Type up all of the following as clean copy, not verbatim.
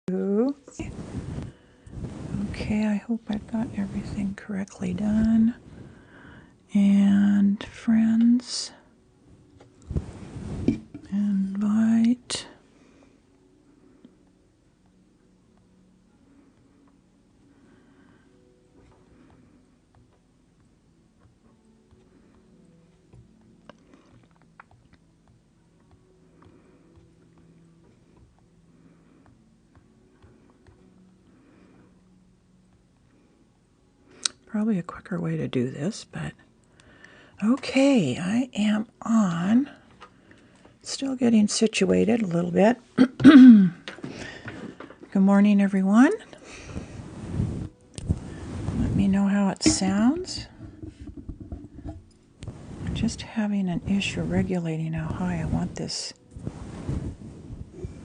Okay, I hope I've got everything correctly done. And friends, invite. Probably a quicker way to do this, but okay, I am on. Still getting situated a little bit. Good morning, everyone. Let me know how it sounds. I'm just having an issue regulating how high I want this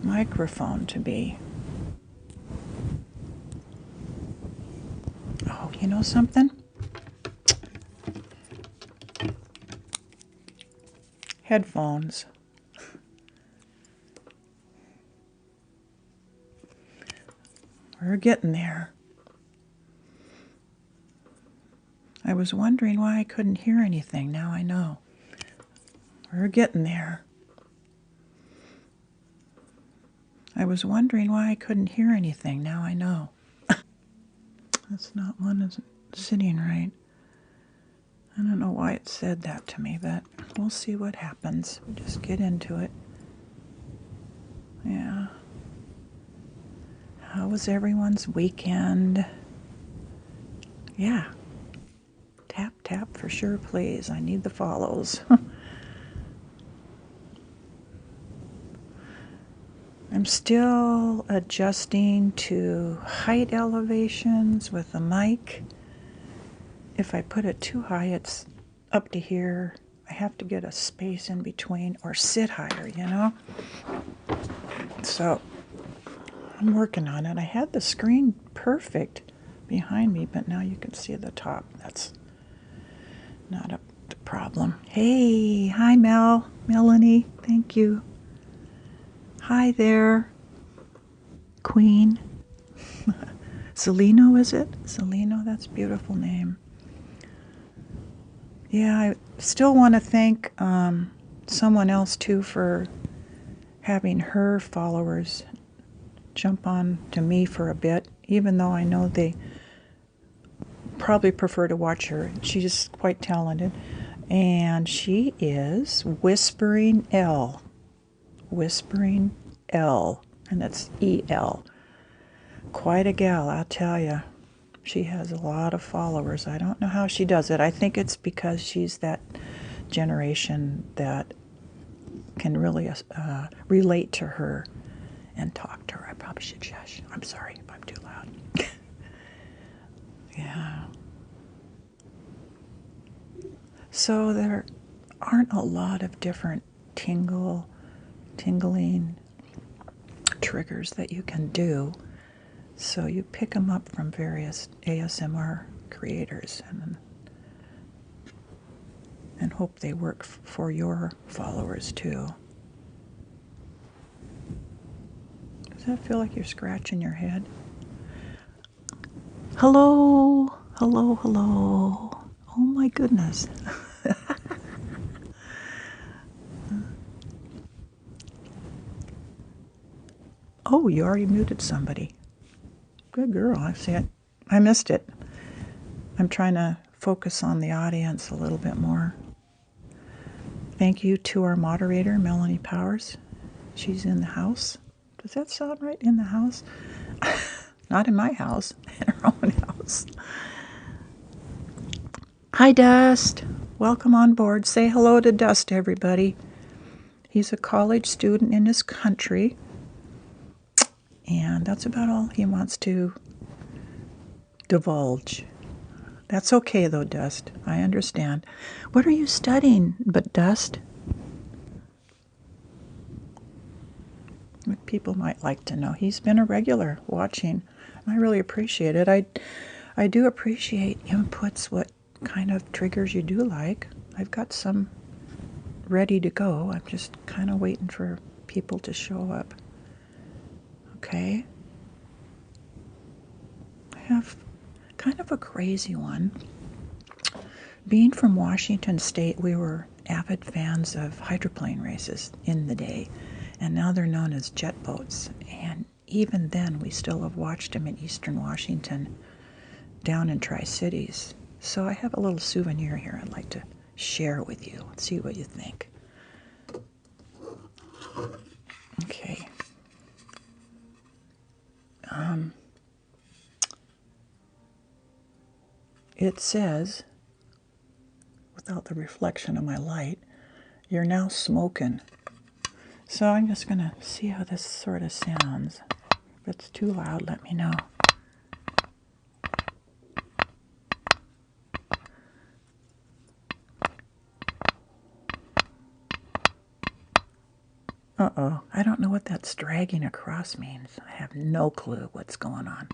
microphone to be. Oh, you know something? Headphones. We're getting there. I was wondering why I couldn't hear anything. Now I know. We're getting there. I was wondering why I couldn't hear anything. Now I know. That's not one that's sitting right. I don't know why it said that to me, but we'll see what happens. We'll just get into it. Yeah. How was everyone's weekend? Yeah. Tap, tap for sure, please. I need the follows. I'm still adjusting to height elevations with the mic. If I put it too high, it's up to here. I have to get a space in between or sit higher, you know? So I'm working on it. I had the screen perfect behind me, but now you can see the top. That's not the problem. Hey, hi Melanie, thank you. Hi there, Queen. Celino, is it? Celino, that's a beautiful name. Yeah, I still want to thank someone else too for having her followers jump on to me for a bit, even though I know they probably prefer to watch her. She's quite talented. And she is Whispering L. Whispering L. And it's E-L. Quite a gal, I'll tell you. She has a lot of followers. I don't know how she does it. I think it's because she's that generation that can really relate to her and talk to her. I probably should shush. I'm sorry if I'm too loud. Yeah. So there aren't a lot of different tingling triggers that you can do. So you pick them up from various ASMR creators and hope they work for your followers too. Does that feel like you're scratching your head? Hello, hello, hello. Oh my goodness. Oh, you already muted somebody. Good girl. I see it. I missed it. I'm trying to focus on the audience a little bit more. Thank you to our moderator, Melanie Powers. She's in the house. Does that sound right? In the house? Not in my house, in her own house. Hi, Dust. Welcome on board. Say hello to Dust, everybody. He's a college student in his country, and that's about all he wants to divulge. That's okay, though, Dust. I understand. What are you studying, but Dust? People might like to know. He's been a regular watching. I really appreciate it. I do appreciate inputs, what kind of triggers you do like. I've got some ready to go. I'm just kind of waiting for people to show up. Okay? have kind of a crazy one. Being from Washington State, we were avid fans of hydroplane races in the day, and now they're known as jet boats. And even then, we still have watched them in eastern Washington, down in Tri-Cities. So I have a little souvenir here I'd like to share with you. Let's see what you think. Okay. It says, without the reflection of my light, "You're now smoking." So I'm just going to see how this sort of sounds. If it's too loud, let me know. Uh-oh, I don't know what that dragging across means. I have no clue what's going on.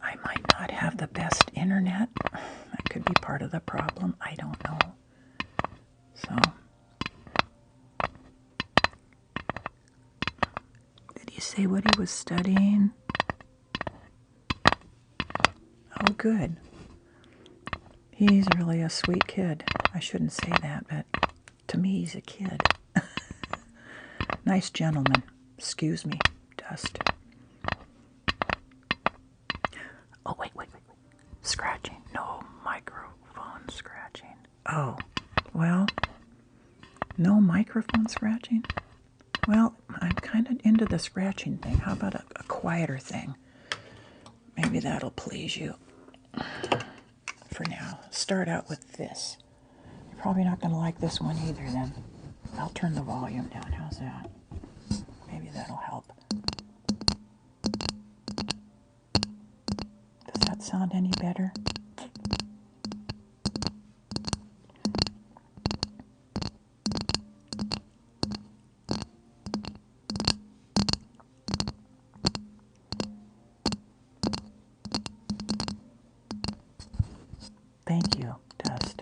I might not have the best internet. That could be part of the problem. I don't know. So, did he say what he was studying? Oh, good. He's really a sweet kid. I shouldn't say that, but to me, he's a kid. Nice gentleman. Excuse me, Dust. Oh, wait. Scratching. No microphone scratching. Oh, well, no microphone scratching? Well, I'm kind of into the scratching thing. How about a quieter thing? Maybe that'll please you. For now, start out with this. You're probably not going to like this one either then. I'll turn the volume down. How's that? Maybe that'll help. Does that sound any better? Thank you, Dust.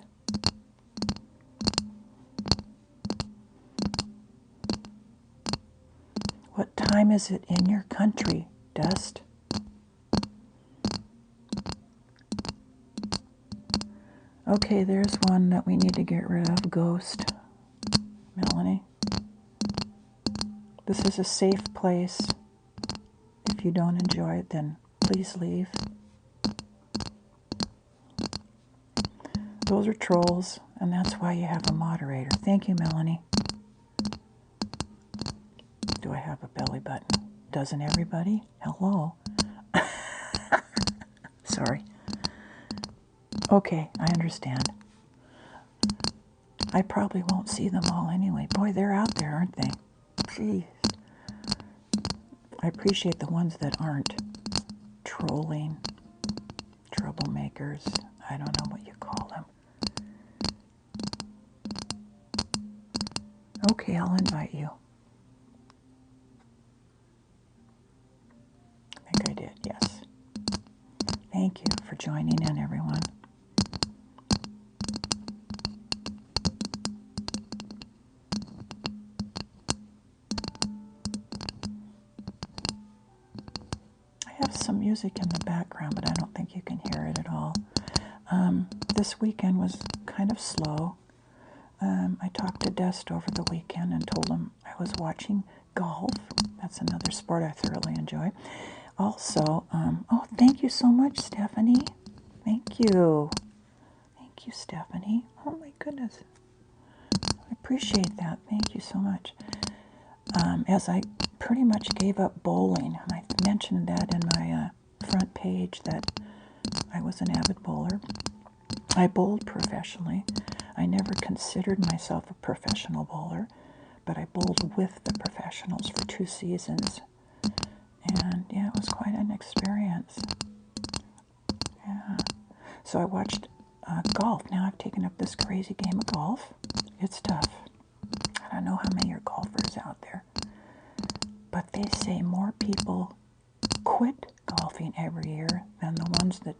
What time is it in your country, Dust? Okay, there's one that we need to get rid of. Ghost. Melanie. This is a safe place. If you don't enjoy it, then please leave. Those are trolls, and that's why you have a moderator. Thank you, Melanie. Do I have a belly button? Doesn't everybody? Hello. Sorry. Okay, I understand. I probably won't see them all anyway. Boy, they're out there, aren't they? Jeez. I appreciate the ones that aren't trolling, troublemakers. I don't know what you call them. Okay, I'll invite you. I think I did, yes. Thank you for joining in, everyone. I have some music in the background, but I don't think you can hear it at all. This weekend was kind of slow. I talked to Dust over the weekend and told him I was watching golf. That's another sport I thoroughly enjoy. Also, oh, thank you so much, Stephanie. Thank you. Thank you, Stephanie. Oh, my goodness. I appreciate that. Thank you so much. As I pretty much gave up bowling, and I mentioned that in my front page that I was an avid bowler. I bowled professionally. I never considered myself a professional bowler, but I bowled with the professionals for 2 seasons. And yeah, it was quite an experience. Yeah. So I watched golf. Now I've taken up this crazy game of golf. It's tough. I don't know how many are golfers out there. But they say more people quit golfing every year than the ones that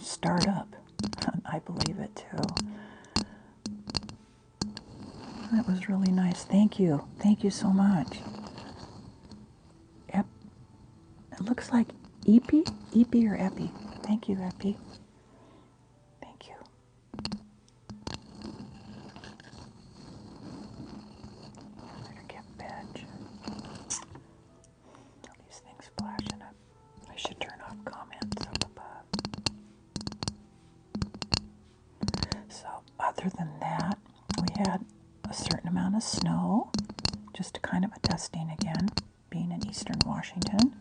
start up. I believe it too. That was really nice. Thank you. Thank you so much. Yep. It looks like Epi? Epi or Epi? Thank you, Epi. Thank you. Better get veg. All these things flashing up. I should turn off comments up above. So, other than that, we had a certain amount of snow, just kind of a dusting again, being in eastern Washington.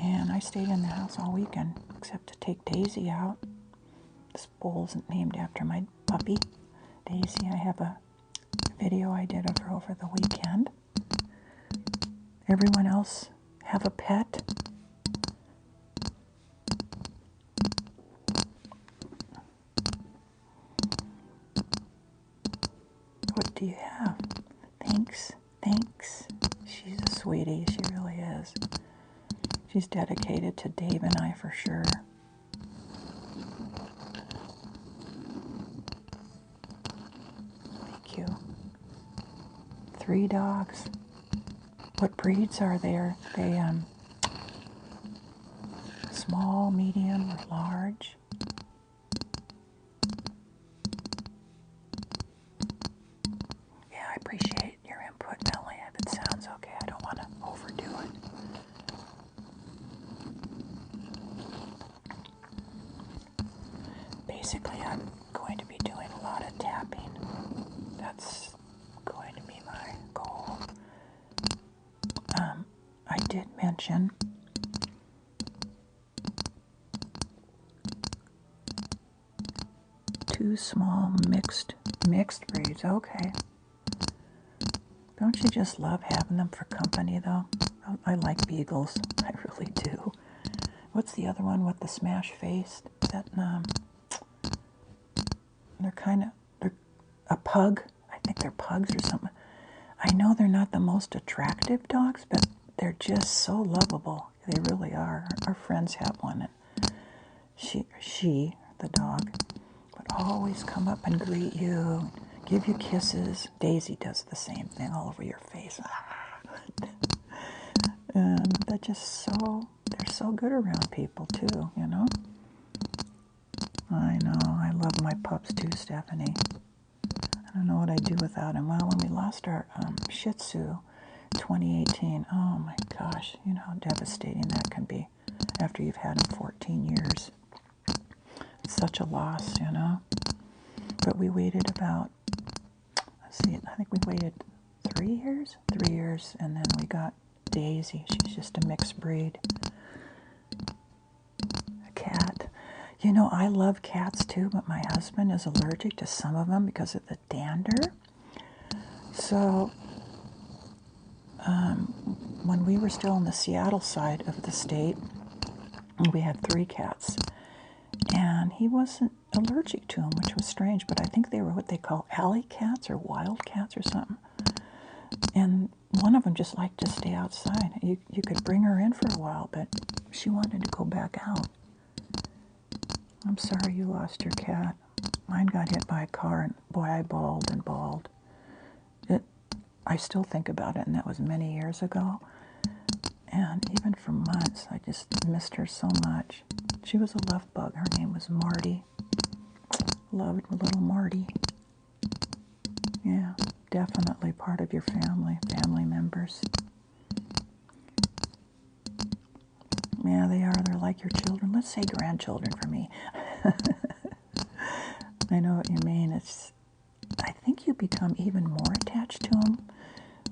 And I stayed in the house all weekend, except to take Daisy out. This bowl's named after my puppy, Daisy. I have a video I did of her over the weekend. Everyone else have a pet? What do you have? Thanks. She's a sweetie, she really is. She's dedicated to Dave and I for sure. Thank you. 3 dogs. What breeds are there? They small, medium, or large? Yeah, I appreciate your input, Melanie. If it sounds okay, I don't want to overdo it. Basically, I'm going to be doing a lot of tapping. That's going to be my goal. I did mention two small mixed breeds. Okay. Don't you just love having them for company, though? I like beagles. I really do. What's the other one with the smash face? That they're a pug. I think they're pugs or something. I know they're not the most attractive dogs, but they're just so lovable. They really are. Our friends have one, and she, the dog, would always come up and greet you, give you kisses. Daisy does the same thing all over your face. And they're so good around people too, you know? I know, I love my pups too, Stephanie. I don't know what I'd do without him. Well, when we lost our Shih Tzu, 2018, oh my gosh, you know how devastating that can be after you've had him 14 years. It's such a loss, you know? But we waited about, I think we waited 3 years? 3 years, and then we got Daisy. She's just a mixed breed. A cat. You know, I love cats too, but my husband is allergic to some of them because of the dander. So, when we were still on the Seattle side of the state, we had 3 cats. And he wasn't allergic to them, which was strange, but I think they were what they call alley cats or wild cats or something. And one of them just liked to stay outside. You could bring her in for a while, but she wanted to go back out. I'm sorry you lost your cat. Mine got hit by a car, and boy, I bawled and bawled. I still think about it, and that was many years ago. And even for months, I just missed her so much. She was a love bug. Her name was Marty. Loved little Marty. Yeah, definitely part of your family members. Yeah, they are. They're like your children. Let's say grandchildren for me. I know what you mean. I think you become even more attached to them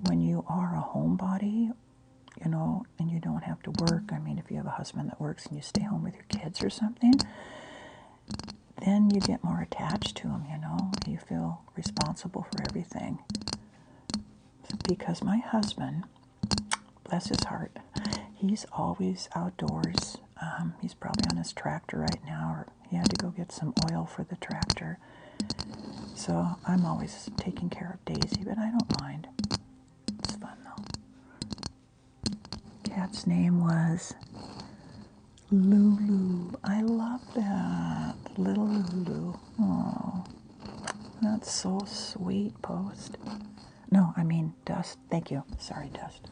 when you are a homebody, you know, and you don't have to work. I mean, if you have a husband that works and you stay home with your kids or something, then you get more attached to them, you know. You feel responsible for everything. Because my husband, bless his heart, he's always outdoors. He's probably on his tractor right now, or he had to go get some oil for the tractor. So I'm always taking care of Daisy, but I don't mind. It's fun though. Cat's name was Lulu. I love that. Little Lulu. Oh, that's so sweet, Post. No, I mean Dust. Thank you. Sorry, Dust.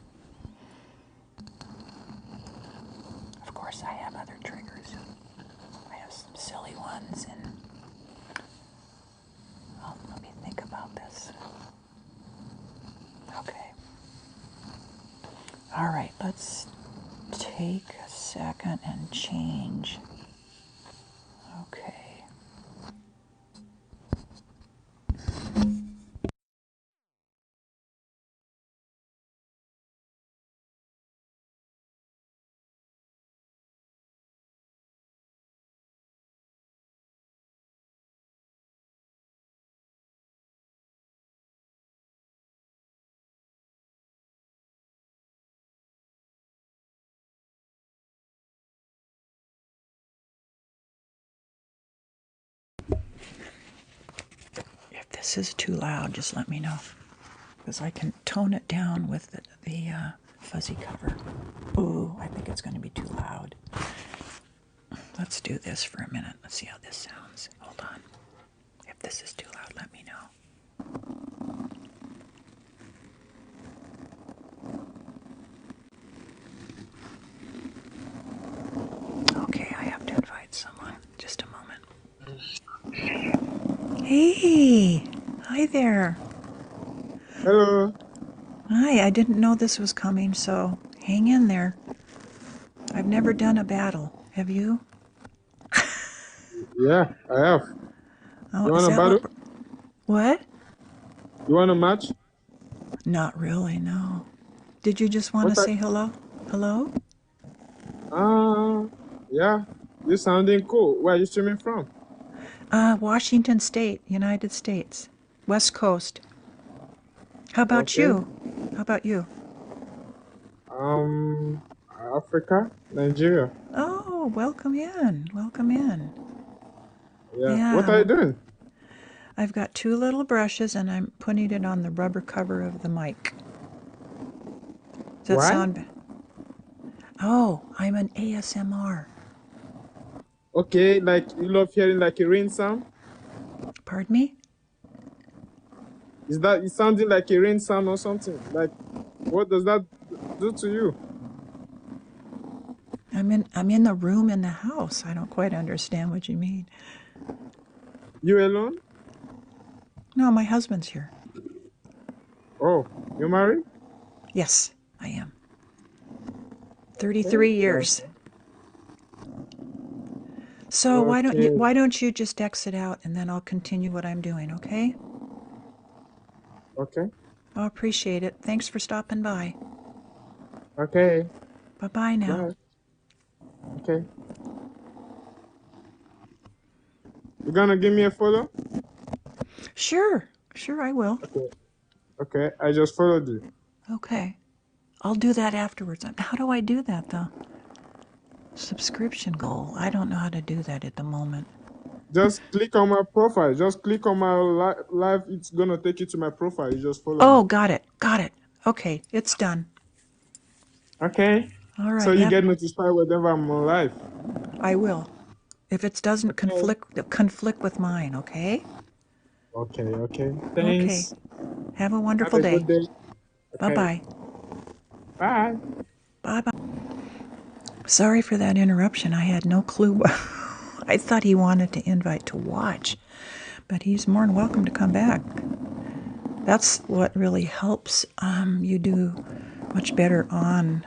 All right, let's take a second and change. Okay. If this is too loud, just let me know, because I can tone it down with the fuzzy cover. Ooh, I think it's going to be too loud. Let's do this for a minute. Let's see how this sounds. Hold on. If this is too loud, let me know. Okay, I have to invite someone. Just a moment. Hey! Hi there. Hello. Hi, I didn't know this was coming, so hang in there. I've never done a battle. Have you? Yeah, I have. Oh, You is want a that battle? what? You want a match? Not really, no. Did you just want to What I say hello? Hello? uh yeah. You sounding cool. Where are you streaming from? Washington State, United States. West Coast. How about Okay. you? How about you? Um Africa, Nigeria. Oh, welcome in. Welcome in. Yeah. What Yeah, are you doing? I've got two little brushes and I'm putting it on the rubber cover of the mic. Does that Why? sound? Oh, I'm an ASMR. Okay, like you love hearing like a rain sound? Pardon me? Is that it sounding like a rain sound or something? Like what does that do to you? I'm in the room in the house. I don't quite understand what you mean. You alone? No, my husband's here. Oh, you married? Yes, I am. Okay. 33 years. So Okay. why don't you just exit out and then I'll continue what I'm doing, okay? Okay. I'll appreciate it. Thanks for stopping by. Okay. Bye-bye now. Bye. Okay. You gonna give me a follow? Sure. Sure I will. Okay. Okay. I just followed you. Okay. I'll do that afterwards. How do I do that though? Subscription goal. I don't know how to do that at the moment. Just click on my profile. Just click on my live. It's gonna take you to my profile. You just follow me. Oh, got it. Got it. Okay, it's done. Okay. All So right. you get notified whenever I'm on live. I will. If it doesn't Okay. conflict with mine, okay? Okay. Okay. Okay. Thanks. Have a Have wonderful a day. good day. Okay. Bye-bye. Bye. Bye-bye. Sorry for that interruption. I had no clue. I thought he wanted to invite to watch, but he's more than welcome to come back. That's what really helps you do much better on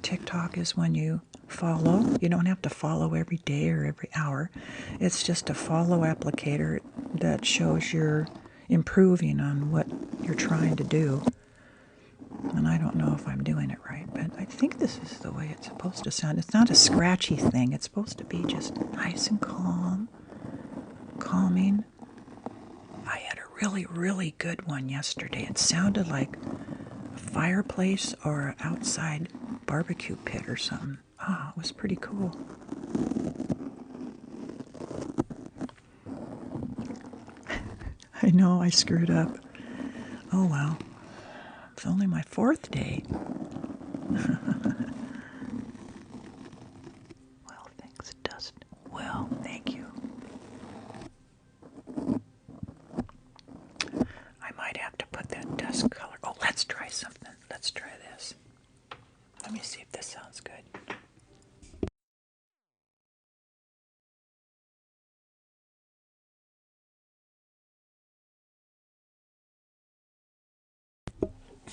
TikTok is when you follow. You don't have to follow every day or every hour. It's just a follow applicator that shows you're improving on what you're trying to do. And I don't know if I'm doing it right, but I think this is the way it's supposed to sound. It's not a scratchy thing. It's supposed to be just nice and calming. I had a really, really good one yesterday. It sounded like a fireplace or an outside barbecue pit or something. Ah, it was pretty cool. I know I screwed up. Oh well. It's only my fourth day. Well, thanks, Dustin. Well, thank you. I might have to put that dust color. Oh, let's try something. Let's try this. Let me see if this sounds good.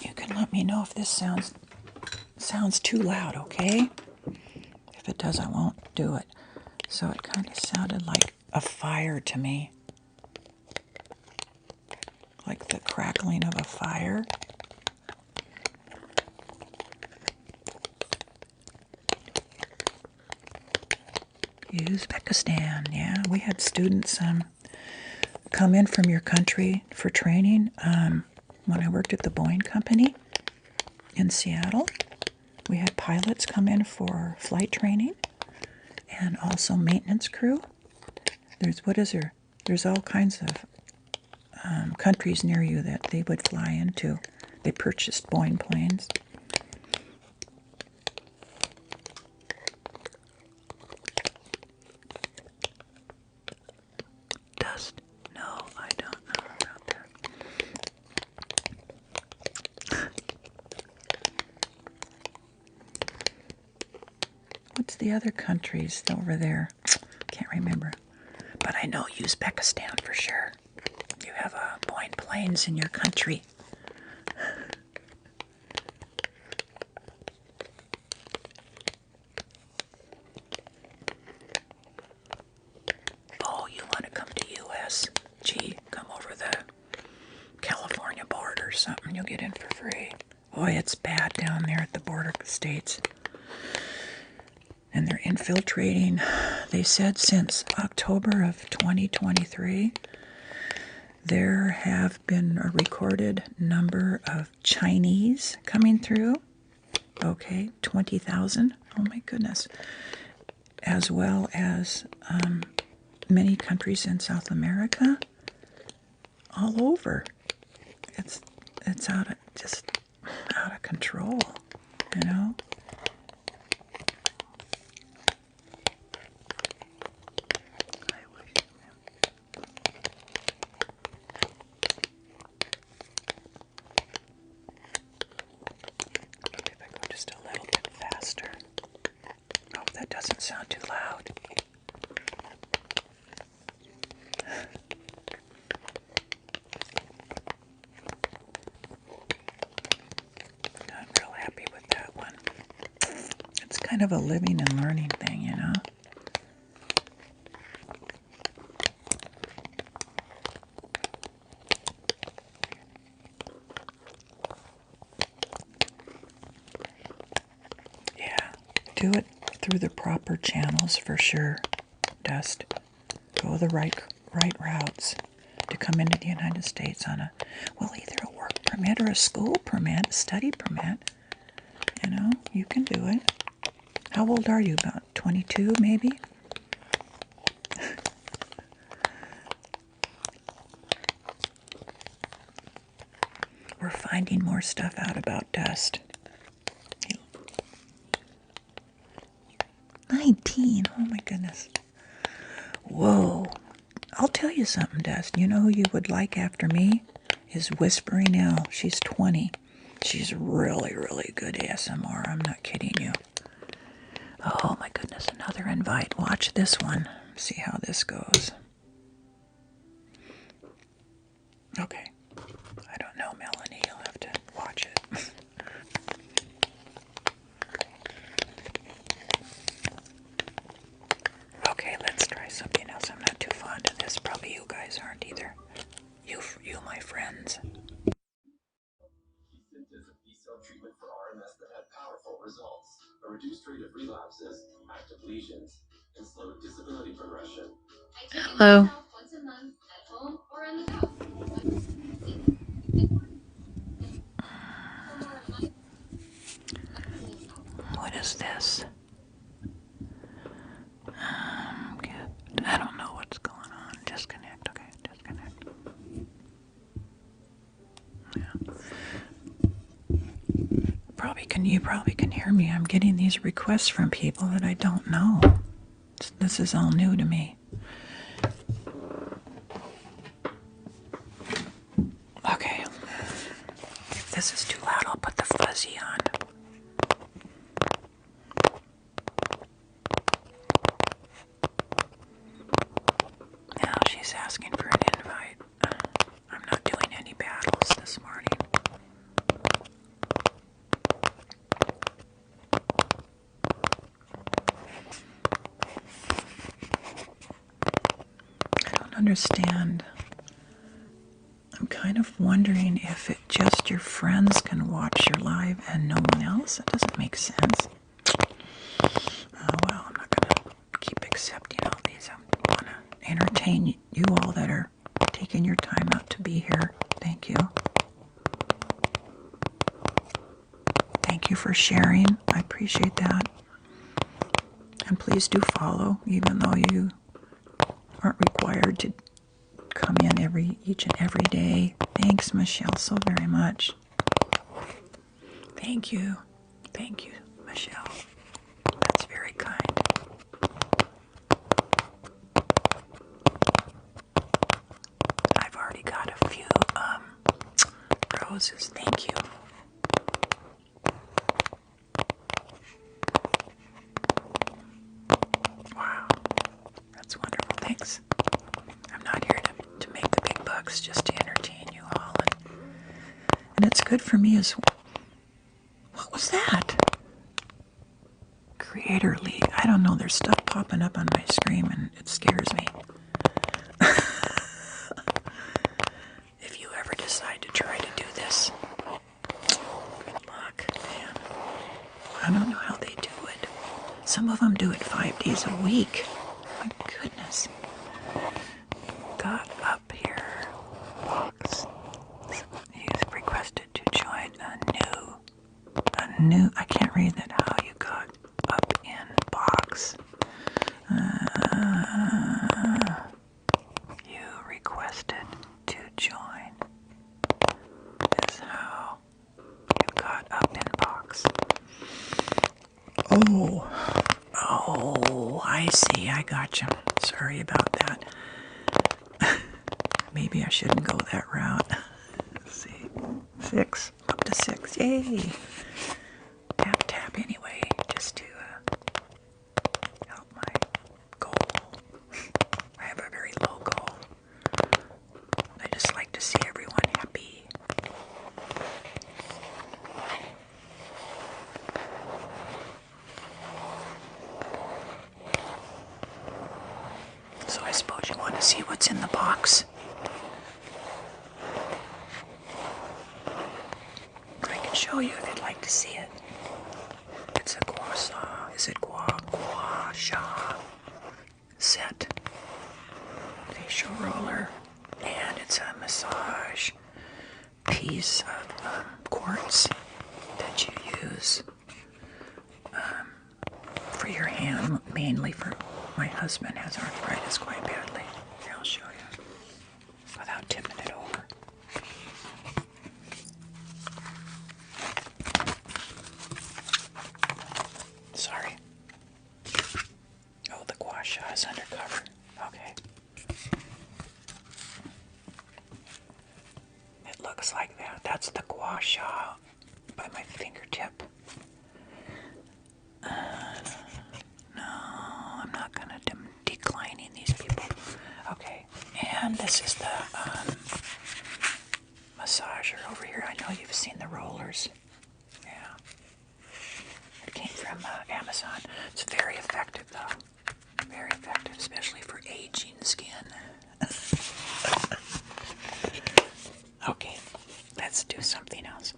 You can let me know if this sounds sounds too loud, okay? If it does, I won't do it. So it kind of sounded like a fire to me. Like the crackling of a fire. Uzbekistan, yeah. We had students come in from your country for training when I worked at the Boeing Company in Seattle. We had pilots come in for flight training and also maintenance crew. There's all kinds of countries near you that they would fly into. They purchased Boeing planes. Dust? No, I don't know about that. What's the other countries over there? Can't remember. But I know Uzbekistan for sure. You have Boeing planes in your country. Oh, you want to come to U.S.? Gee, come over the California border or something. You'll get in for free. Boy, it's bad down there at the border states. And they're infiltrating. They said since October of 2023, there have been a recorded number of Chinese coming through. Okay, 20,000. Oh my goodness. As well as many countries in South America, all over. It's out of control, you know. Maybe if I go just a little bit faster. Oh, that doesn't sound too loud. Not real happy with that one. It's kind of a living and learning thing, you know. Yeah, do it through the proper channels for sure, Dust. Go the right routes to come into the United States on either a work permit or a school permit, a study permit. You know, you can do it. How old are you? About 22, maybe? We're finding more stuff out about Dust. 19. Oh my goodness. Whoa. I'll tell you something, Dust. You know who you would like after me? Is Whispering L. She's 20. She's really, really good ASMR. I'm not kidding you. Oh my goodness, another invite. Watch this one. See how this goes. Okay. I don't know, Melanie. You'll have to watch it. Okay, let's try something else. I'm not too fond of this. Probably you guys aren't either. You my friends. Intensive B-cell treatment for RMS that had powerful results. A reduced rate of relapses, active lesions, and slowed disability progression. Hello. Once a month at home or on the go. What is this? I don't know what's going on. Disconnect. Okay, disconnect. Yeah. You probably can hear me. I'm getting these requests from people that I don't know. This is all new to me. Okay. If this is too loud, I'll put the fuzzy on. Now she's asking for an invite. I'm not doing any battles this morning. understand. I'm kind of wondering if it just your friends can watch your live and no one else. That doesn't make sense. Oh, well, I'm not going to keep accepting all these. I want to entertain you all that are taking your time out to be here. Thank you. Thank you for sharing. I appreciate that. And please do follow, even though you aren't required to come in each and every day. Thanks, Michelle, so very much. Thank you. Thank you, Michelle. That's very kind. I've already got a few roses. Thank you. Wow. That's wonderful. Thanks. I'm not here to make the big bucks, just to entertain you all. And it's good for me as well. What was that? Creator League. I don't know. There's stuff popping up on my screen and it scares me. If you ever decide to try to do this, good luck, man. I don't know how they do it. Some of them do it 5 days a week. My goodness. Got up here. Box. You've requested to join a new, I can't read that. How you got up in box. You requested to join. Is how you got up in box. Oh, I see. I gotcha. Sorry about that. Maybe I shouldn't go that route. Let's see. 6. Up to 6. Yay. Tap anyway, just to help my goal. I have a very low goal. I just like to see everyone happy. So I suppose you want to see what's in the box. I can show you if you'd like to see it. It's a gua sha. Is it gua sha set? Facial roller. And it's a massage piece of quartz that you use for your hand, mainly for my husband has arthritis quite badly. Here, I'll show you without tipping it over. Sorry. Oh, the gua sha is undercover. Okay. It looks like that. That's the gua sha by my fingertip. No, I'm not gonna declining these people. Okay, and this is the massager over here. I know you've seen the rollers. Yeah, it came from Amazon. It's very effective though. Very effective, especially for aging skin. Okay, let's do something else.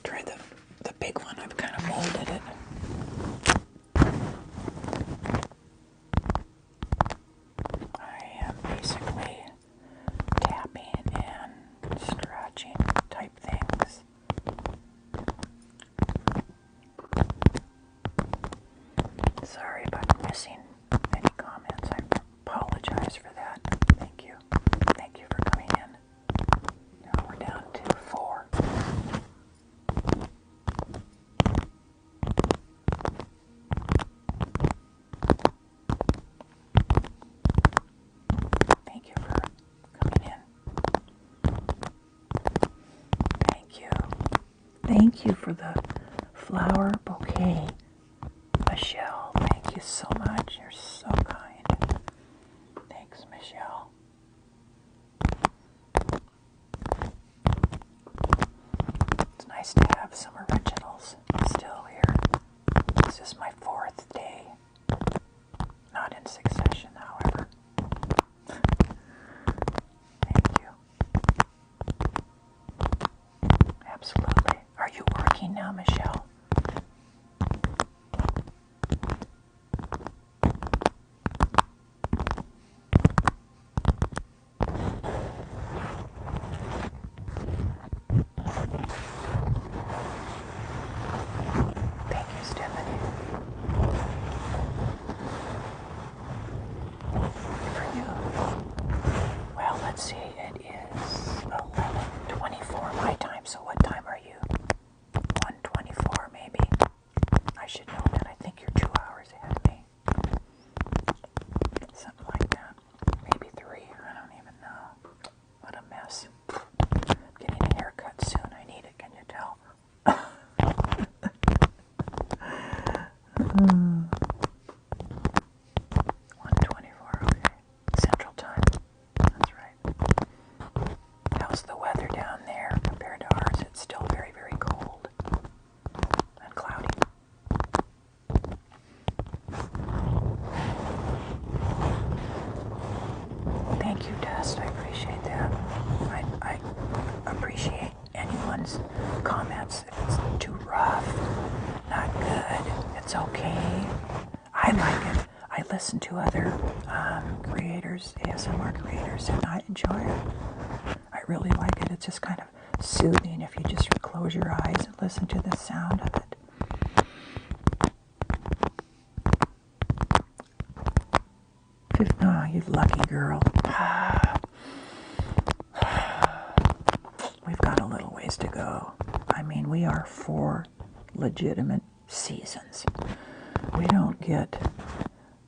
Try the big one. I've kind of molded it. I am basically tapping and scratching type things. Sorry about missing any comments. I apologize for that. Thank you. Thank you for coming in. Now we're down to 4. Thank you for coming in. Thank you. Thank you for the flower bouquet. Michelle, thank you so much. You're so kind. Thanks, Michelle. It's nice to have some originals still here. This is my 4th day. Not in succession, however. Thank you. Absolutely. Are you working now, Michelle? Thank you, Stephanie. For you. Well, let's see. It is 11:24 my time. So what time are you? 1:24 maybe. I should know that. I think you're 2 hours ahead of me. Something like that. Maybe 3. I don't even know. What a mess. Getting a haircut soon. I need it. Can you tell? 1:24. Okay. Central time. That's right. How's the weather down there compared to ours? It's still very, very cold and cloudy. Thank you, Dust. I appreciate that. I appreciate anyone's comments. If it's too rough, not good, it's okay. I like it. I listen to other creators, ASMR creators, and I enjoy it. I really like it. It's just kind of soothing if you just close your eyes and listen to the sound of it. Oh, you lucky girl. We've got a little ways to go. I mean, we are 4 legitimate seasons. We don't get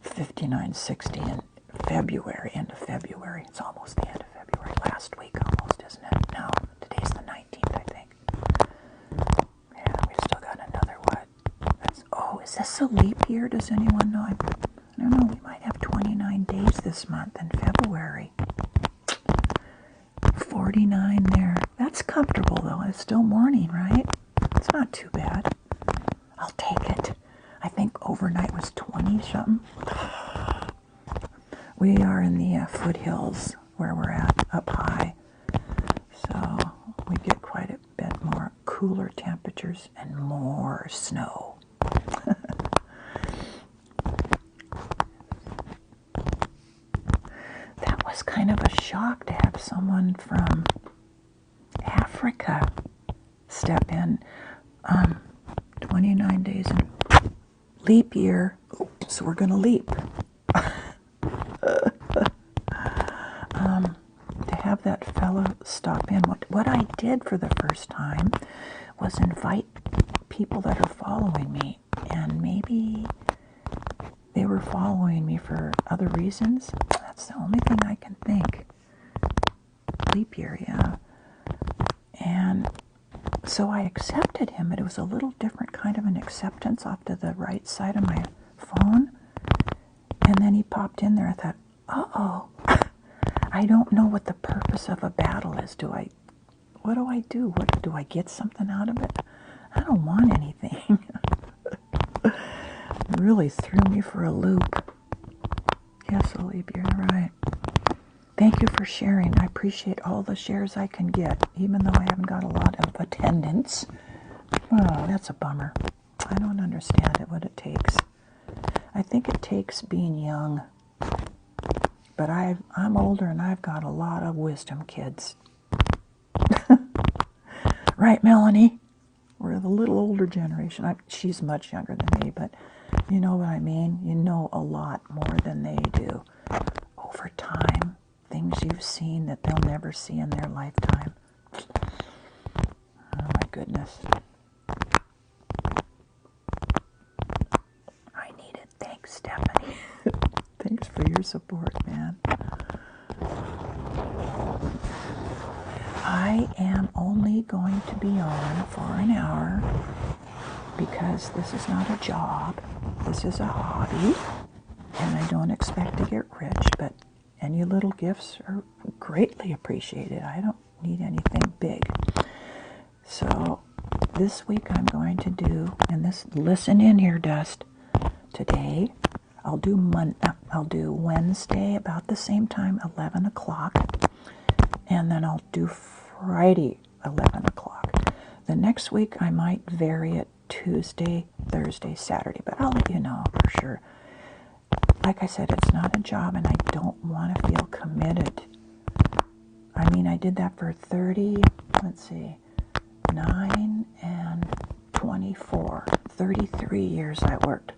59, 60 in February, end of February. It's almost the end of February. Last week almost, isn't it? No, today's the 19th, I think. Yeah, we've still got another, what? Is this a leap year? Does anyone know? I don't know, we might have 29 days this month in February. 49 there. That's comfortable, though. It's still morning, right? It's not too bad. I'll take it. I think overnight was 20-something. We are in the foothills where we're at, up high. So we get quite a bit more cooler temperatures and more snow. That was kind of a shock to have someone from Africa step in. 29 days in leap year, so we're going to leap. To have that fellow stop in. What I did for the first time was invite people that are following me, and maybe they were following me for other reasons. That's the only thing I can think. Leap year, yeah. And so I accepted him, but it was a little different kind of an acceptance off to the right side of my phone. And then he popped in there. I thought, uh-oh. I don't know what the purpose of a battle is. What do I do? What do I get something out of it? I don't want anything. It really threw me for a loop. Yes, Olivia, you're right. Thank you for sharing. I appreciate all the shares I can get, even though I haven't got a lot of attendance. Oh, that's a bummer. I don't understand it, what it takes. I think it takes being young. But I'm older and I've got a lot of wisdom kids. Right, Melanie? We're the little older generation. She's much younger than me, but you know what I mean? You know a lot more than they do. Over time, things you've seen that they'll never see in their lifetime. Oh my goodness. I need it. Thanks, Stephanie. Thanks for your support, man. I am only going to be on for an hour because this is not a job. This is a hobby, and I don't expect to get rich, but any little gifts are greatly appreciated. I don't need anything big. So this week I'm going to do, and this, listen in here, Dust. Today I'll do Wednesday about the same time, 11 o'clock, and then I'll do Friday, 11 o'clock. The next week I might vary it Tuesday, Thursday, Saturday, but I'll let you know for sure. Like I said, it's not a job, and I don't want to feel committed. I mean, I did that for 9 and 24. 33 years I worked.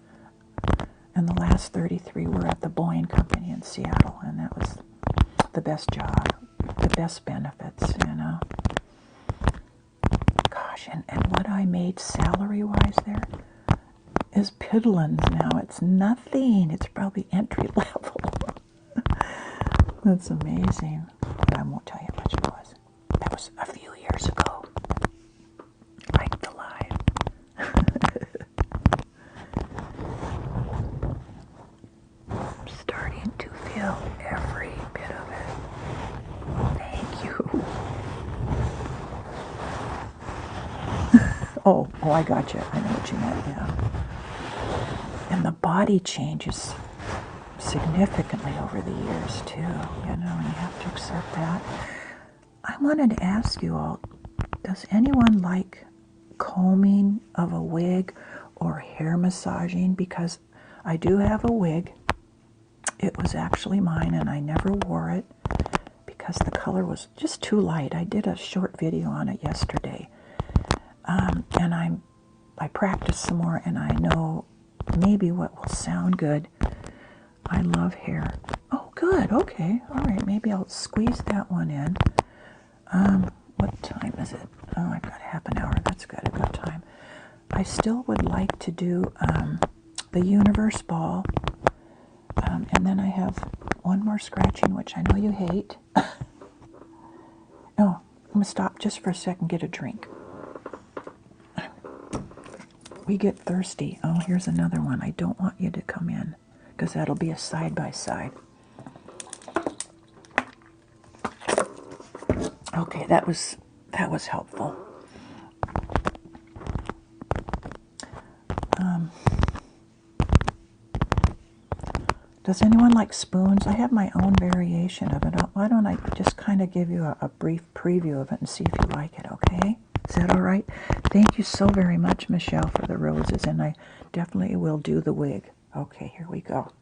And the last 33 were at the Boeing Company in Seattle, and that was the best job, the best benefits, you know. Gosh, and what I made salary-wise there is piddlings now. It's nothing. It's probably entry level. That's amazing. But I won't tell you how much it was. That was a few years ago. Like the lie. I'm starting to feel every bit of it. Thank you. Oh, I got you. I know what you meant, yeah. And the body changes significantly over the years, too, you know, and you have to accept that. I wanted to ask you all, does anyone like combing of a wig or hair massaging? Because I do have a wig. It was actually mine, and I never wore it because the color was just too light. I did a short video on it yesterday, and I practiced some more, and I know maybe what will sound good. I love hair. Oh, good. Okay. All right. Maybe I'll squeeze that one in. What time is it? Oh, I've got half an hour. That's good. I've got time. I still would like to do the universe ball. And then I have one more scratching, which I know you hate. Oh, I'm going to stop just for a second, get a drink. We get thirsty. Oh, here's another one. I don't want you to come in because that'll be a side-by-side. Okay, that was helpful. Does anyone like spoons? I have my own variation of it. Why don't I just kind of give you a brief preview of it and see if you like it, okay? Is that all right? Thank you so very much, Michelle, for the roses, and I definitely will do the wig. Okay, here we go.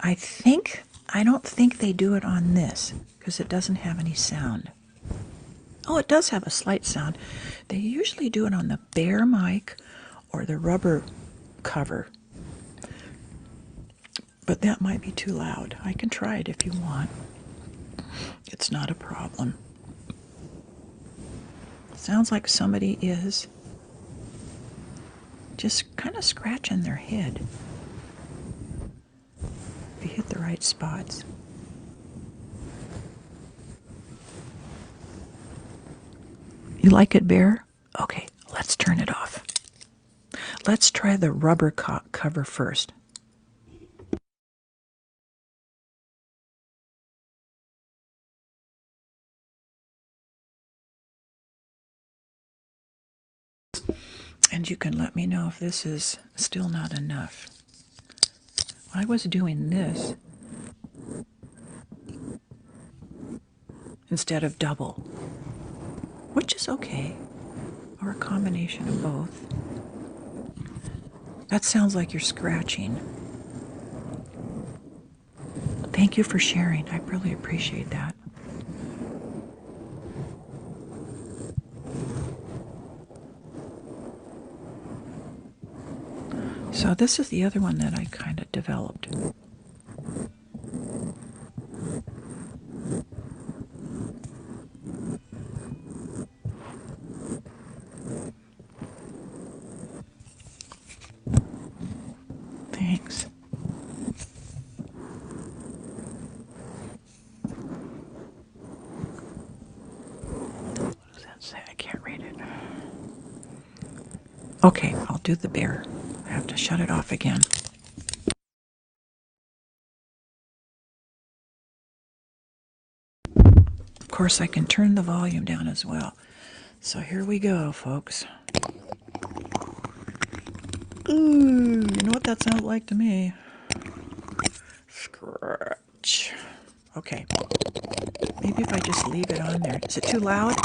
I don't think they do it on this because it doesn't have any sound. Oh, it does have a slight sound. They usually do it on the bare mic or the rubber cover. But that might be too loud. I can try it if you want. It's not a problem. Sounds like somebody is just kind of scratching their head. If you hit the right spots. You like it bare? Okay, let's turn it off. Let's try the rubber cover first. And you can let me know if this is still not enough. I was doing this instead of double, which is okay, or a combination of both. That sounds like you're scratching. Thank you for sharing. I really appreciate that. So this is the other one that I kind of developed. Thanks. Okay, I'll do the bear. I have to shut it off again. Of course, I can turn the volume down as well. So here we go, folks. Ooh, you know what that sounds like to me? Scratch. Okay. Maybe if I just leave it on there. Is it too loud?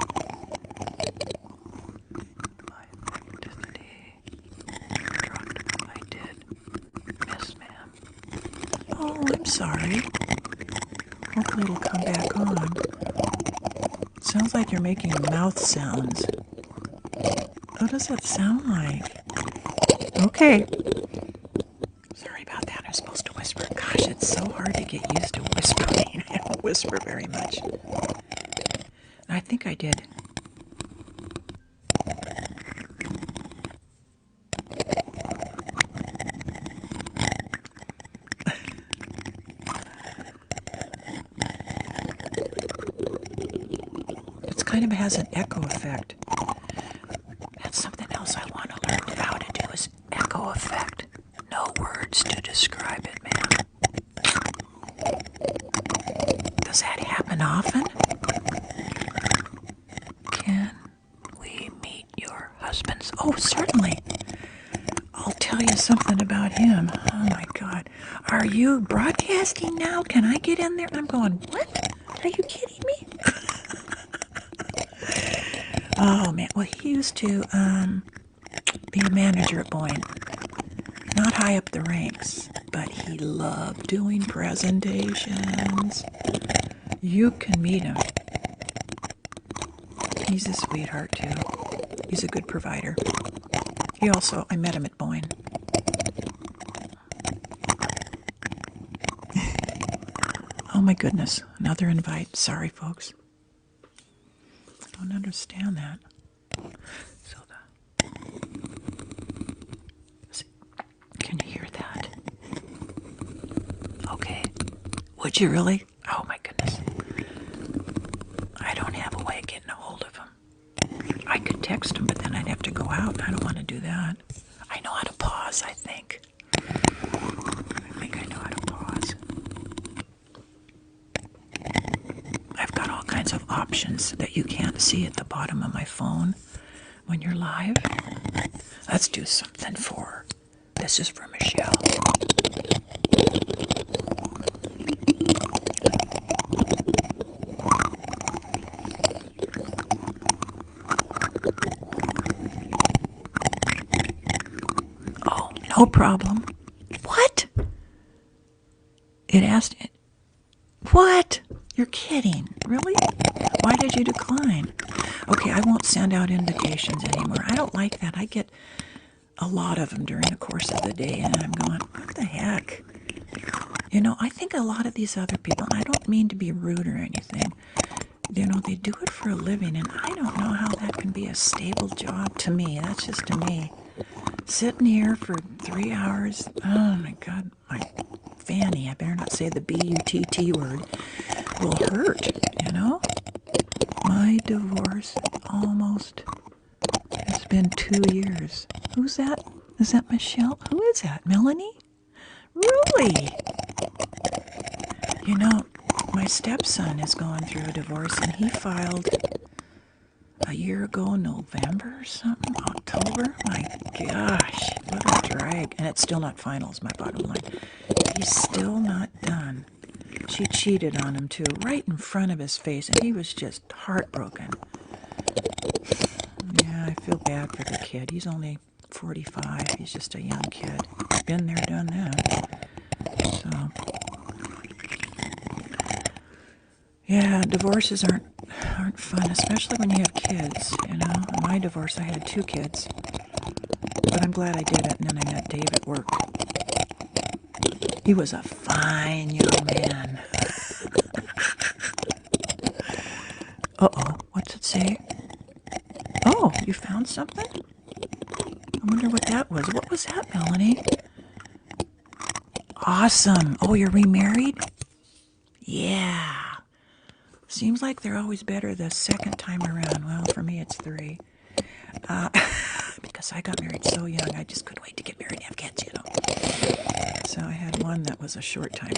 I did. Miss, ma'am. Oh, I'm sorry. Hopefully it'll come back on. Sounds like you're making mouth sounds. What does that sound like? Okay. Sorry about that. I'm supposed to whisper. Gosh, it's so hard to get used to whispering. I don't whisper very much. I think I did. It kind of has an echo effect. That's something else I want to learn how to do is echo effect. No words to describe it, man. Does that happen often? Can we meet your husband's? Oh, certainly. I'll tell you something about him. Oh my God. Are you broadcasting now? Can I get in there? I'm going, what? Are you kidding me? Oh man. Well, he used to be a manager at Boeing. Not high up the ranks, but he loved doing presentations. You can meet him. He's a sweetheart too. He's a good provider. I met him at Boeing. Oh my goodness, another invite. Sorry, folks. I don't understand that. Can you hear that? Okay. Would you really? Oh my goodness. I don't have a way of getting a hold of him. I could text him, but then I'd have to go out. I don't want to do that. I know how to pause, I think. I know how to pause. I've got all kinds of options that you can't see at the bottom of my phone when you're live. Let's do something for. This is for Michelle. Oh, no problem. What? It asked it. What? You're kidding. Really? Why did you decline? Okay, I won't send out invitations anymore. I don't like that. I get a lot of them during the course of the day, and I'm going, what the heck? You know, I think a lot of these other people, and I don't mean to be rude or anything, you know, they do it for a living, and I don't know how that can be a stable job to me. That's just to me. Sitting here for 3 hours, oh my God, my fanny, I better not say the B-U-T-T word, will hurt, you know? My divorce almost has been 2 years. Who's that? Is that Michelle? Who is that? Melanie? Really? You know, my stepson is going through a divorce, and he filed a year ago, November or something, October. My gosh, what a drag. And it's still not final, is my bottom line. He's still not done. She cheated on him too, right in front of his face, and he was just heartbroken. Yeah, I feel bad for the kid. He's only 45. He's just a young kid. Been there, done that. So, yeah, divorces aren't fun, especially when you have kids, you know. In my divorce, I had 2 kids. But I'm glad I did it, and then I met Dave at work. He was a fine young man. Uh-oh, what's it say? Oh, you found something? I wonder what that was. What was that, Melanie? Awesome. Oh, you're remarried? Yeah. Seems like they're always better the second time around. Well, for me, it's 3. Because this. I got married so young. I just couldn't wait to get married and have kids, you know. So I had one that was a short timer.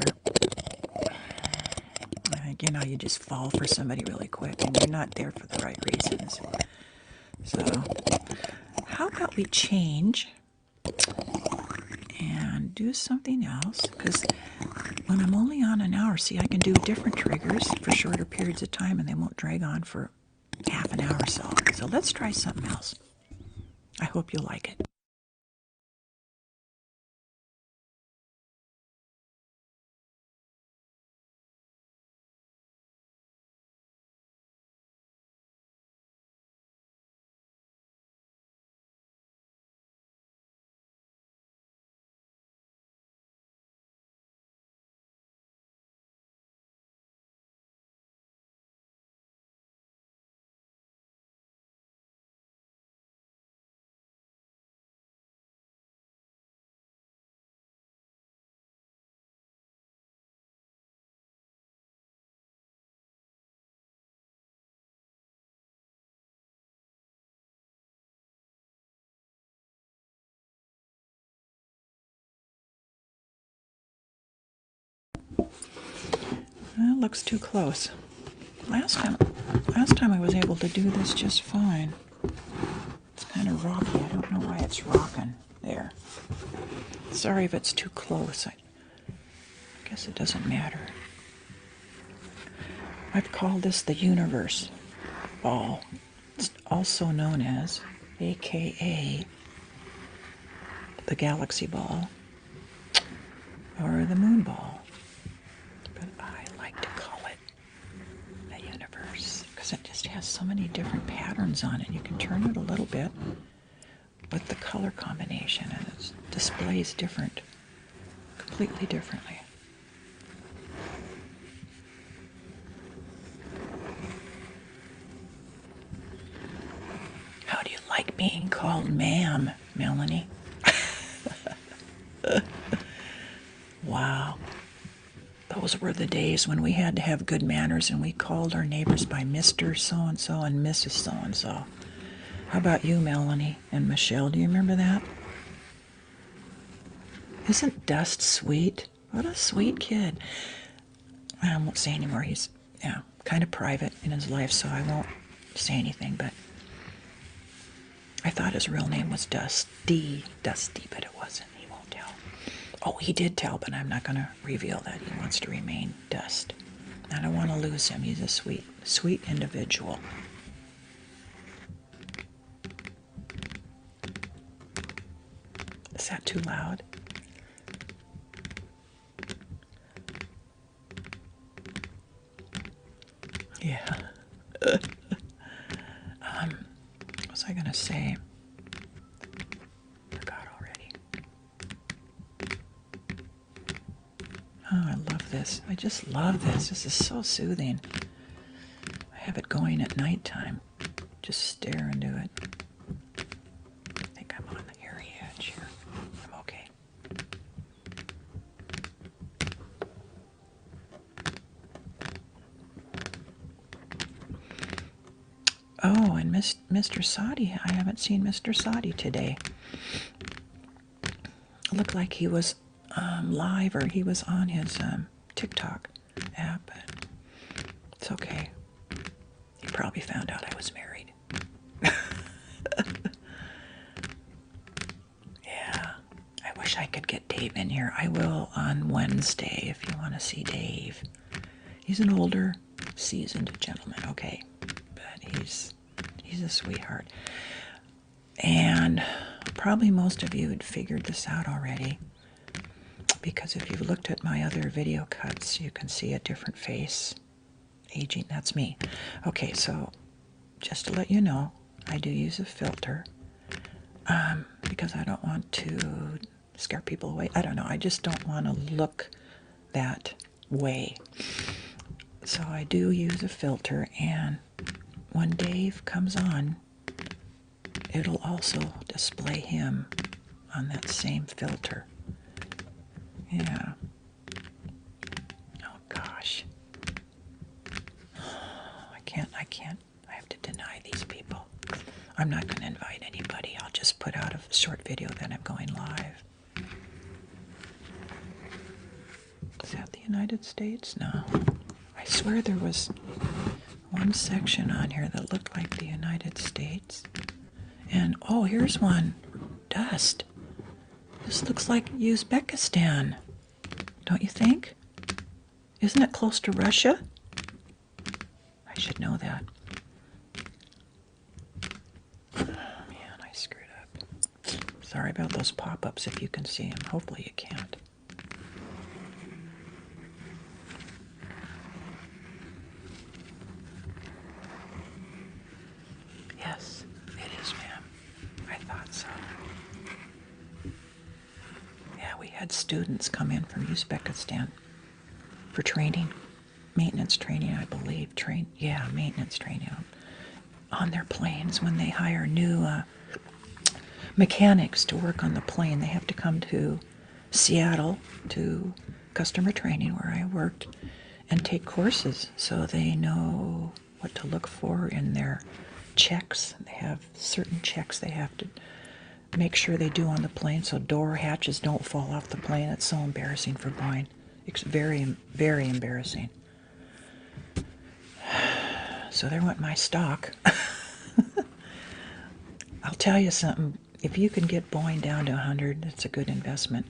I think, you know, you just fall for somebody really quick and you're not there for the right reasons. So how about we change and do something else? Because when I'm only on an hour, see, I can do different triggers for shorter periods of time and they won't drag on for half an hour or so. So let's try something else. I hope you'll like it. That looks too close. Last time I was able to do this just fine. It's kind of rocky. I don't know why it's rocking. There. Sorry if it's too close. I guess it doesn't matter. I've called this the universe ball. It's also known as, AKA, the galaxy ball or the moon ball. But I like to call it the universe because it just has so many different patterns on it. You can turn it a little bit with the color combination and it displays completely differently. How do you like being called ma'am, Melanie? Wow. Those were the days when we had to have good manners and we called our neighbors by Mr. So-and-so and Mrs. So-and-so. How about you, Melanie and Michelle? Do you remember that? Isn't Dust sweet? What a sweet kid. I won't say anymore. He's kind of private in his life, so I won't say anything, but I thought his real name was Dusty, but it wasn't. He won't tell. Oh, he did tell, but I'm not going to reveal that. He wants to remain Dust. I don't want to lose him. He's a sweet, sweet individual. Is that too loud? Yeah. What was I going to say? Forgot already. Oh, I love this. I just love this. This is so soothing. I have it going at nighttime. Just stare into it. I think I'm on the hairy edge here. I'm okay. Oh, and Mr. Sadi. I haven't seen Mr. Sadi today. It looked like he was live or he was on his TikTok app. But it's okay. He probably found out I was married. Yeah. I wish I could get Dave in here. I will on Wednesday if you want to see Dave. He's an older, seasoned gentleman, okay. But he's a sweetheart. And probably most of you had figured this out already. Because if you've looked at my other video cuts, you can see a different face. Aging, that's me. Okay, so just to let you know, I do use a filter because I don't want to scare people away. I don't know, I just don't want to look that way. So I do use a filter, and when Dave comes on, it'll also display him on that same filter. Yeah. Oh gosh. I can't. I have to deny these people. I'm not going to invite anybody. I'll just put out a short video that I'm going live. Is that the United States? No. I swear there was one section on here that looked like the United States. And, oh, here's one. Dust. This looks like Uzbekistan. Don't you think? Isn't it close to Russia? I should know that. Oh, man, I screwed up. Sorry about those pop-ups if you can see them. Hopefully you can't. Yes, it is, ma'am. I thought so. Yeah, we had students come in from Uzbekistan for training, maintenance training, I believe. Maintenance training on their planes. When they hire new mechanics to work on the plane, they have to come to Seattle to customer training where I worked and take courses so they know what to look for in their checks. They have certain checks they have to make sure they do on the plane so door hatches don't fall off the plane. It's so embarrassing for Boeing. It's very, very embarrassing. So there went my stock. I'll tell you something. If you can get Boeing down to 100, it's a good investment.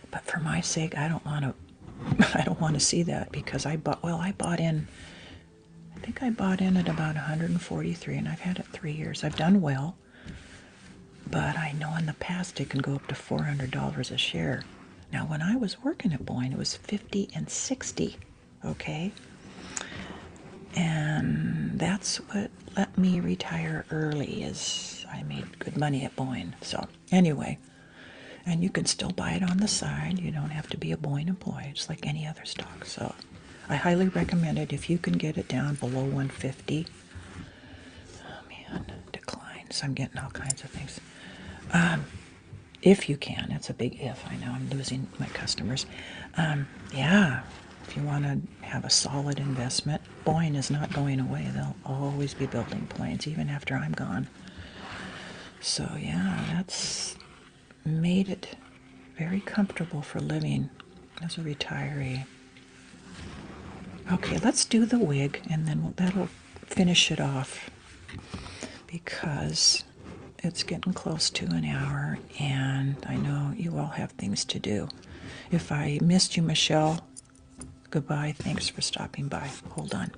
But for my sake, I don't want to see that because I bought in, I think I bought in at about 143 and I've had it 3 years. I've done well, but I know in the past it can go up to $400 a share. Now, when I was working at Boeing, it was 50 and 60, okay? And that's what let me retire early is I made good money at Boeing. So anyway, and you can still buy it on the side. You don't have to be a Boeing employee. It's like any other stock. So I highly recommend it if you can get it down below 150. Oh man, declines. I'm getting all kinds of things. If you can, it's a big if. I know I'm losing my customers. Yeah, if you want to have a solid investment, Boeing is not going away. They'll always be building planes, even after I'm gone. So yeah, that's made it very comfortable for living as a retiree. Okay, let's do the wig, and then that'll finish it off because it's getting close to an hour, and I know you all have things to do. If I missed you, Michelle, goodbye. Thanks for stopping by. Hold on.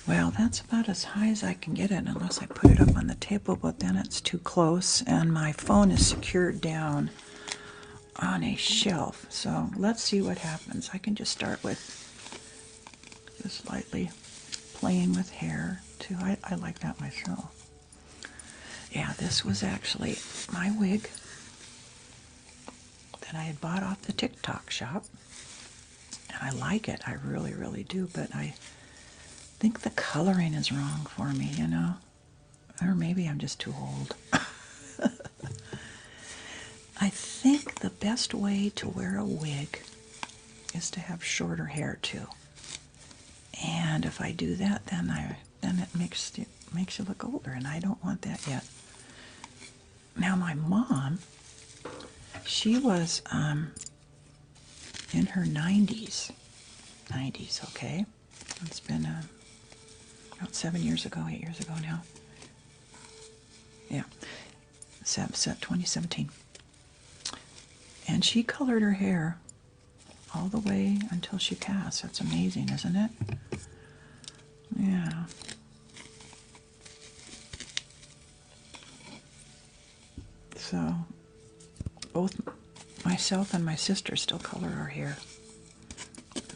Well, that's about as high as I can get it unless I put it up on the table, but then it's too close and my phone is secured down on a shelf. So let's see what happens. I can just start with just lightly playing with hair too. I like that myself. Yeah, this was actually my wig that I had bought off the TikTok shop. And I like it. I really, really do. But I think the coloring is wrong for me, you know? Or maybe I'm just too old. I think the best way to wear a wig is to have shorter hair too. And if I do that, then it makes you look older, and I don't want that yet. Now my mom, she was in her 90s. 90s, okay? It's been about 7 years ago, 8 years ago now. Yeah. 2017. And she colored her hair all the way until she passed. That's amazing, isn't it? Yeah. So both myself and my sister still color our hair.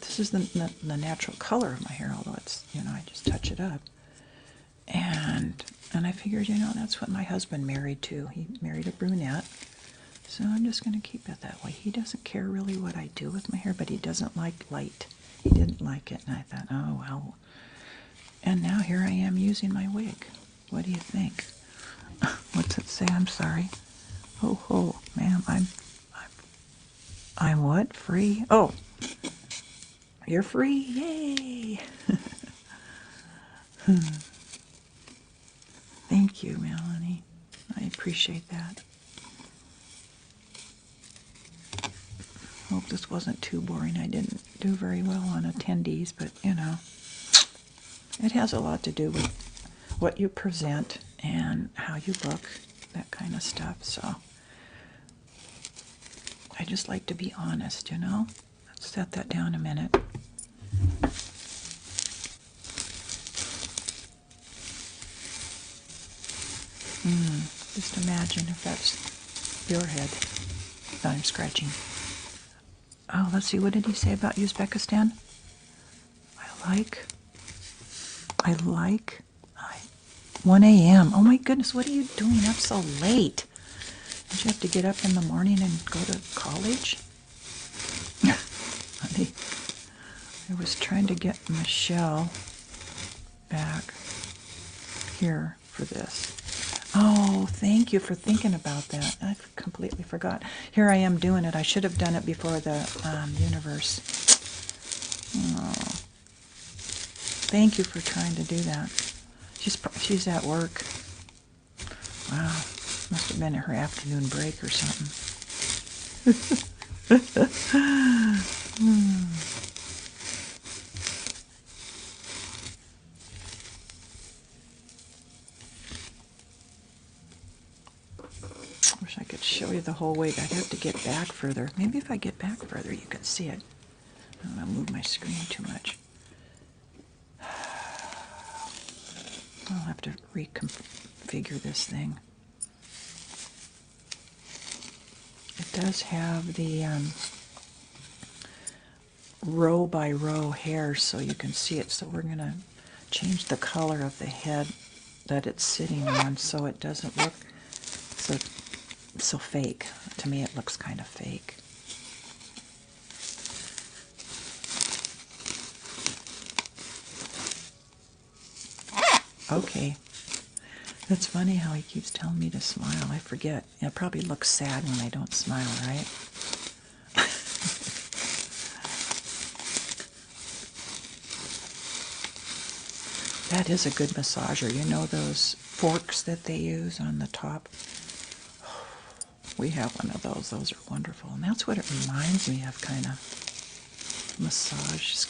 This is the natural color of my hair, although it's, I just touch it up. And I figured, that's what my husband married to. He married a brunette. So I'm just going to keep it that way. He doesn't care really what I do with my hair, but he doesn't like light. He didn't like it, and I thought, oh, well. And now here I am using my wig. What do you think? What's it say? I'm sorry. Oh, ma'am, I'm what? Free? Oh, you're free? Yay! Thank you, Melanie. I appreciate that. Hope this wasn't too boring. I didn't do very well on attendees, but it has a lot to do with what you present and how you look, that kind of stuff. So I just like to be honest, Let's set that down a minute. Just imagine if that's your head that I'm scratching. Oh, let's see. What did he say about Uzbekistan? I like 1 a.m. Oh my goodness, what are you doing up so late? Did you have to get up in the morning and go to college? Honey, I was trying to get Michelle back here for this. Oh, thank you for thinking about that. I completely forgot. Here I am doing it. I should have done it before the universe. Oh. Thank you for trying to do that. She's at work. Wow. Must have been at her afternoon break or something. Wish I could show you the whole wig. I'd have to get back further. Maybe if I get back further, you can see it. I don't want to move my screen too much. I'll have to reconfigure this thing. It does have the row by row hair so you can see it. So we're going to change the color of the head that it's sitting on so it doesn't look so fake. To me it looks kind of fake. Okay. It's funny how he keeps telling me to smile. I forget. It probably looks sad when I don't smile, right? That is a good massager. You know those forks that they use on the top? We have one of those. Those are wonderful. And that's what it reminds me of, kind of. Massage.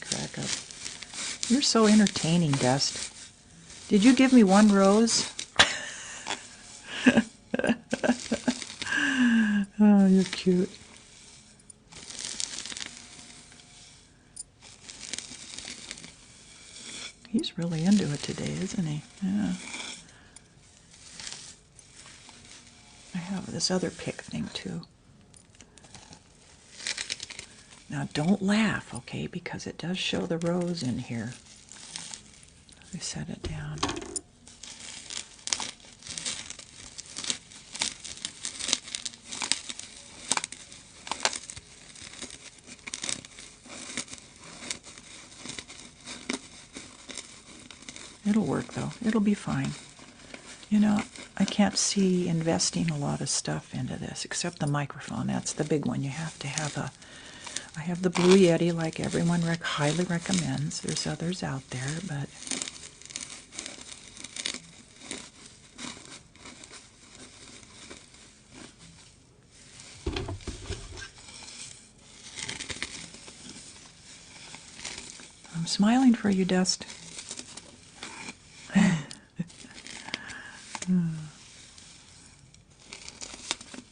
Crack up. You're so entertaining, Dust. Did you give me one rose? Oh, you're cute. He's really into it today, isn't he? Yeah. I have this other pick thing, too. Now, don't laugh, okay, because it does show the rose in here. Let me set it down. It'll work, though. It'll be fine. I can't see investing a lot of stuff into this, except the microphone. That's the big one. You have to have I have the Blue Yeti, like everyone highly recommends. There's others out there, but smiling for you, Dust.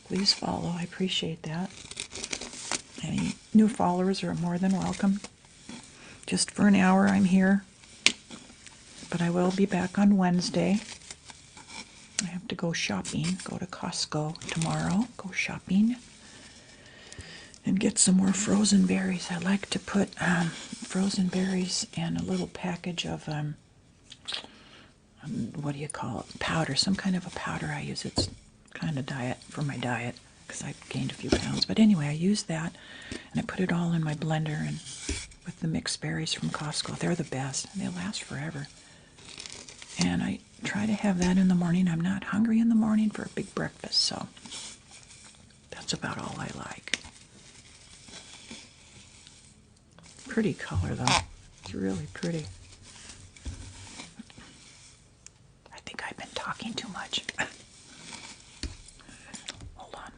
Please follow. I appreciate that. Any new followers are more than welcome. Just for an hour, I'm here. But I will be back on Wednesday. I have to go shopping, go to Costco tomorrow, go shopping, and get some more frozen berries. I like to put frozen berries and a little package of, what do you call it, powder, some kind of a powder I use. It's kind of diet for my diet because I've gained a few pounds. But anyway, I use that, and I put it all in my blender and with the mixed berries from Costco. They're the best. They last forever. And I try to have that in the morning. I'm not hungry in the morning for a big breakfast, so that's about all I like. Pretty color, though. It's really pretty. I think I've been talking too much. Hold on.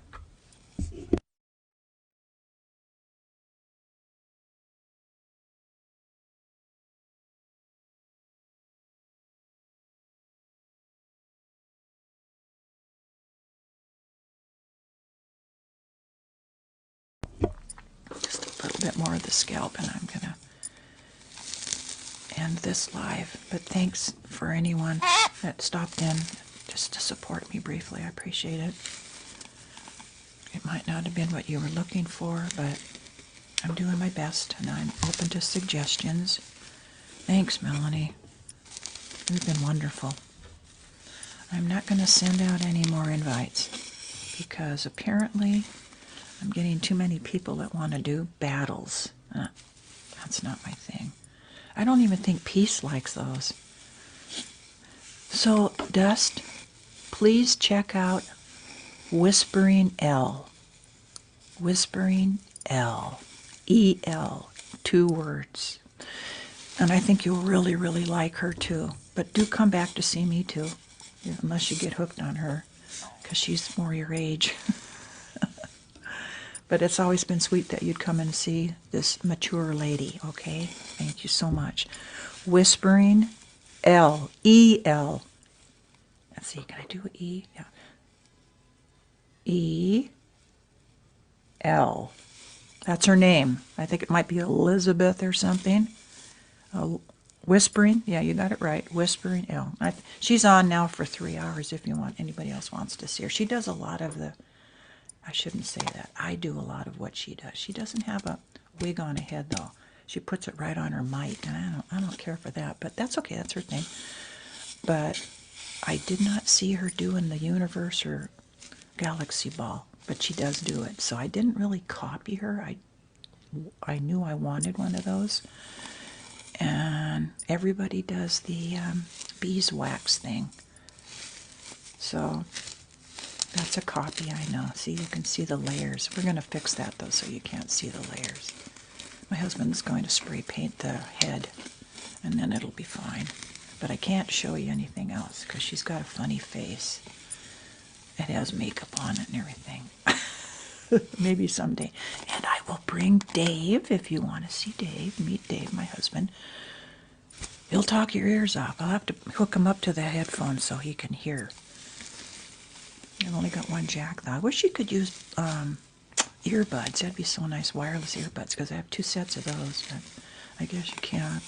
Just a little bit more of the scalp, and I'm going to end this live. But thanks for anyone that stopped in just to support me briefly. I appreciate it. It might not have been what you were looking for, but I'm doing my best, and I'm open to suggestions. Thanks, Melanie. You've been wonderful. I'm not going to send out any more invites because apparently I'm getting too many people that want to do battles. That's not my thing. I don't even think Peace likes those. So, Dust, please check out Whispering Elle. Whispering Elle. E-L. 2 words. And I think you'll really, really like her too. But do come back to see me too. Unless you get hooked on her. Because she's more your age. But it's always been sweet that you'd come and see this mature lady, okay? Thank you so much. Whispering Elle. E-L. Let's see, can I do E? Yeah. E-L. That's her name. I think it might be Elizabeth or something. Whispering. Yeah, you got it right. Whispering Elle. She's on now for 3 hours if you want. Anybody else wants to see her. She does a lot of the... I shouldn't say that. I do a lot of what she does. She doesn't have a wig on her head, though. She puts it right on her mic, and I don't care for that. But that's okay. That's her thing. But I did not see her doing the universe or galaxy ball, but she does do it. So I didn't really copy her. I knew I wanted one of those. And everybody does the beeswax thing. So that's a copy, I know. See, you can see the layers. We're going to fix that, though, so you can't see the layers. My husband's going to spray paint the head, and then it'll be fine. But I can't show you anything else, because she's got a funny face. It has makeup on it and everything. Maybe someday. And I will bring Dave, if you want to see Dave. Meet Dave, my husband. He'll talk your ears off. I'll have to hook him up to the headphones so he can hear. I've only got one jack, though. I wish you could use earbuds. That'd be so nice, wireless earbuds, because I have 2 sets of those, but I guess you can't.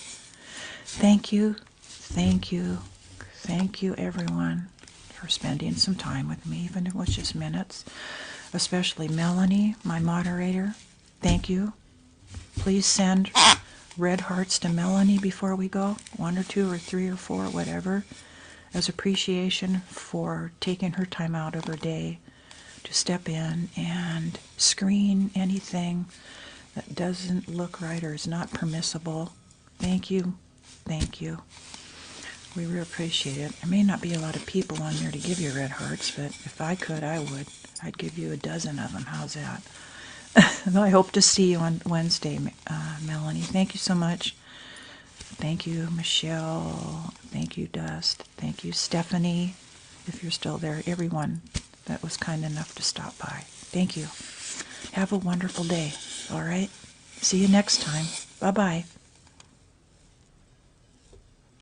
Thank you, thank you, thank you, everyone, for spending some time with me, even if it was just minutes. Especially Melanie, my moderator. Thank you. Please send red hearts to Melanie before we go. 1 or 2 or 3 or 4, whatever. As appreciation for taking her time out of her day to step in and screen anything that doesn't look right or is not permissible. Thank you. Thank you. We really appreciate it. There may not be a lot of people on there to give you red hearts, but if I could, I would. I'd give you a dozen of them. How's that? I hope to see you on Wednesday, Melanie. Thank you so much. Thank you, Michelle. Thank you, Dust. Thank you, Stephanie, if you're still there. Everyone that was kind enough to stop by. Thank you. Have a wonderful day. All right? See you next time. Bye-bye.